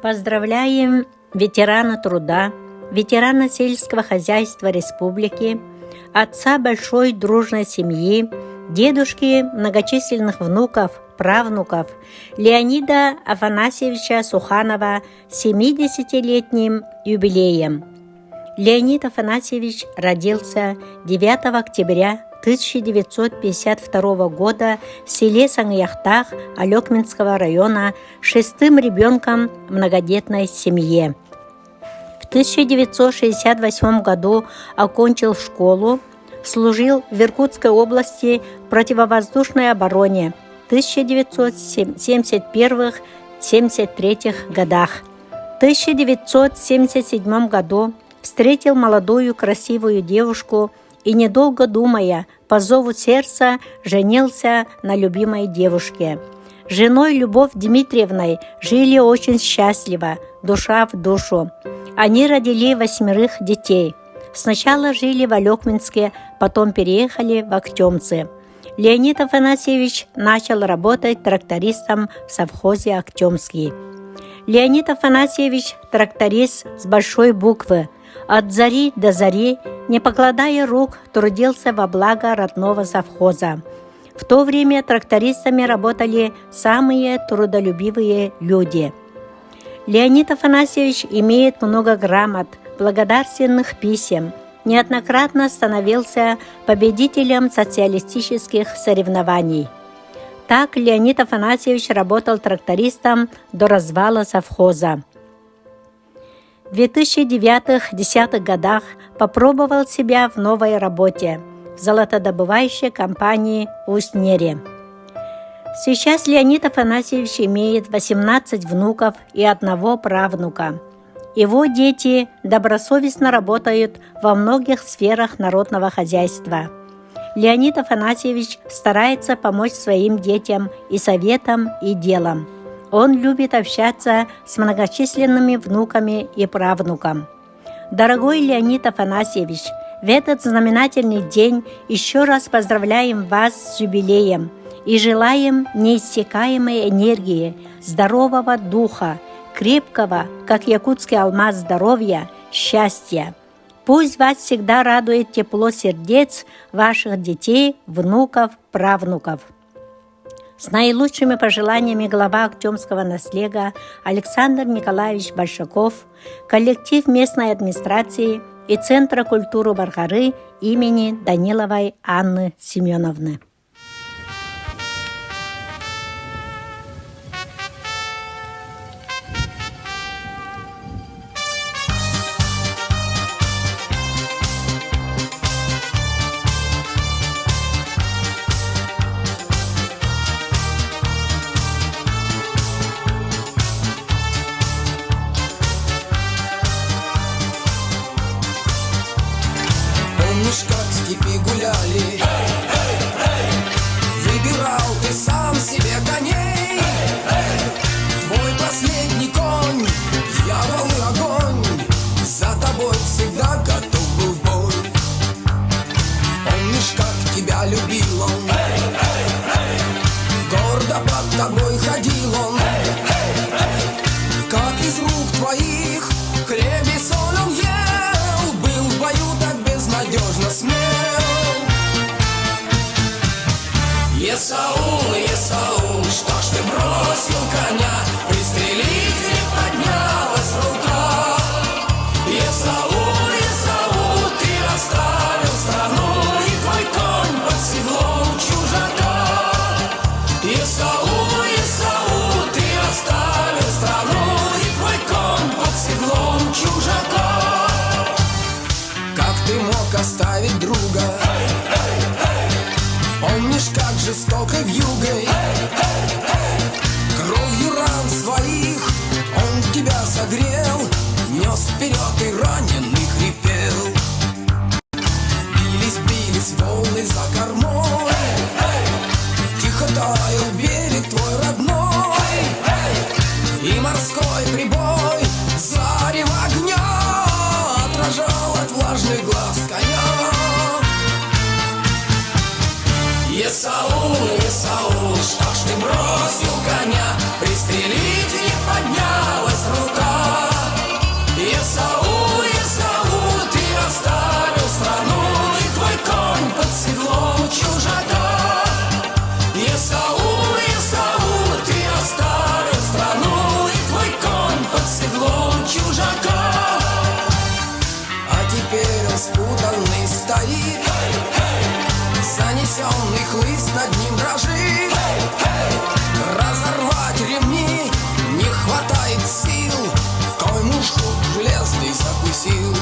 Поздравляем ветерана труда, ветерана сельского хозяйства республики, отца большой дружной семьи, дедушки многочисленных внуков, правнуков Леонида Афанасьевича Суханова с 70-летним юбилеем. Леонид Афанасьевич родился 9 октября 1952 года в селе Сангаяхтах Алекминского района шестым ребенком в многодетной семье. В 1968 году окончил школу, служил в Иркутской области в противовоздушной обороне в 1971-73 годах. В 1977 году встретил молодую красивую девушку и, недолго думая, по зову сердца женился на любимой девушке. С женой Любовь Дмитриевной жили очень счастливо, душа в душу. Они родили 8 детей. Сначала жили в Алекминске, потом переехали в Актемцы. Леонид Афанасьевич начал работать трактористом в совхозе «Актемский». Леонид Афанасьевич – тракторист с большой буквы. От зари до зари, не покладая рук, трудился во благо родного совхоза. В то время трактористами работали самые трудолюбивые люди. Леонид Афанасьевич имеет много грамот, благодарственных писем, неоднократно становился победителем социалистических соревнований. Так Леонид Афанасьевич работал трактористом до развала совхоза. В 2009-2010 годах попробовал себя в новой работе в золотодобывающей компании «Усть-Нере». Сейчас Леонид Афанасьевич имеет 18 внуков и 1 правнука. Его дети добросовестно работают во многих сферах народного хозяйства. Леонид Афанасьевич старается помочь своим детям и советом, и делом. Он любит общаться с многочисленными внуками и правнуком. Дорогой Леонид Афанасьевич, в этот знаменательный день еще раз поздравляем вас с юбилеем и желаем неиссякаемой энергии, здорового духа, крепкого, как якутский алмаз, здоровья, счастья. Пусть вас всегда радует тепло сердец ваших детей, внуков, правнуков. С наилучшими пожеланиями глава Актемского наслега Александр Николаевич Большаков, коллектив местной администрации и Центра культуры Бар-Горы имени Даниловой Анны Семеновны. Помнишь, как в степи гуляли? Выбирал ты сам себе коней. Твой последний конь, дьявол и огонь, за тобой всегда готов был в бой. Помнишь, как тебя любил он? Гордо под тобой ходил он. Как из рук твоих хлеб и соль он ел, был в бою так безнадежно смел. Есаул, Есаул, что ж ты бросил коня? Пристрелить не поднялась рука. Есаул, Есаул, ты расставил страну, и твой конь под седлом чужака. Есаул, Есаул, ты расставил страну, и твой конь под седлом чужака. Как ты мог оставить друга? Помнишь, как жестоко вьюгой, кровью ран своих он тебя согрел, нес вперед и раненый хрипел. Бились волны за кормой, тихо таял берег твой родной, и морской прибой зарево огня отражал от влажных глаз коня. Есаул, Есаул, что ж ты бросил коня? Пристрелить не поднялась рука. лист над ним дрожит. Разорвать ремни не хватает сил, твой мушку железный закусил.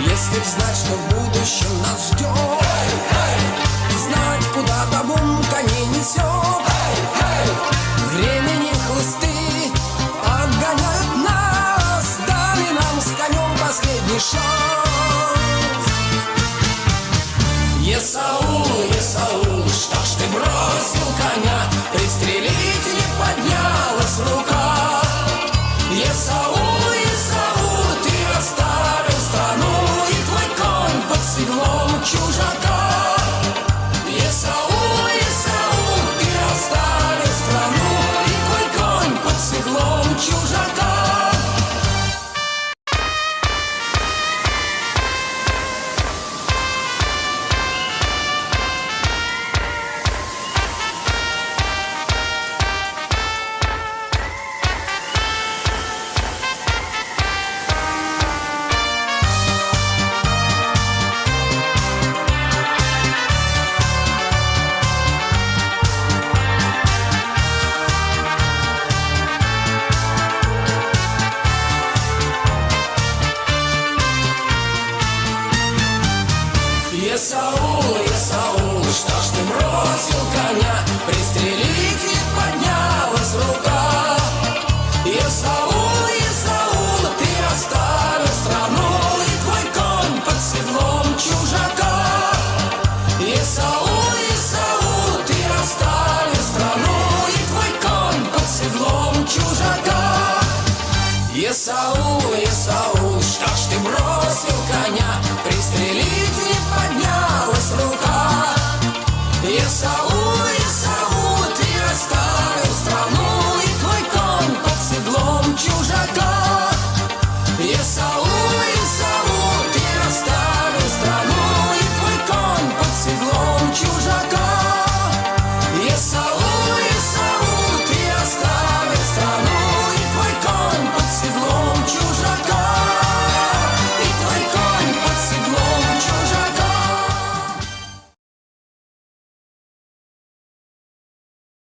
Если б знать, что в будущем нас ждет, знать, куда табун коней несет, времени хлысты отгоняют нас, дали нам с конем последний шанс. Есаул, Есаул, что ж ты бросил коня, пристрелить не поднялась рука. Есаул, Есаул, ты оставил страну, и твой конь под седлом чужака. Есаул, Есаул, ты оставил страну, и твой конь под седлом чужака. Есаул, Есаул, что ж ты бросил коня, пристрелить не поднялась рука. Есаул, Есаул, ты оставил страну, и твой конь под седлом чужака. Есаул, Есаул, ты оставил страну, и твой конь под седлом чужака. Есаул, Есаул, что ж ты бросил коня, пристрелить не поднялась рука. Есаул,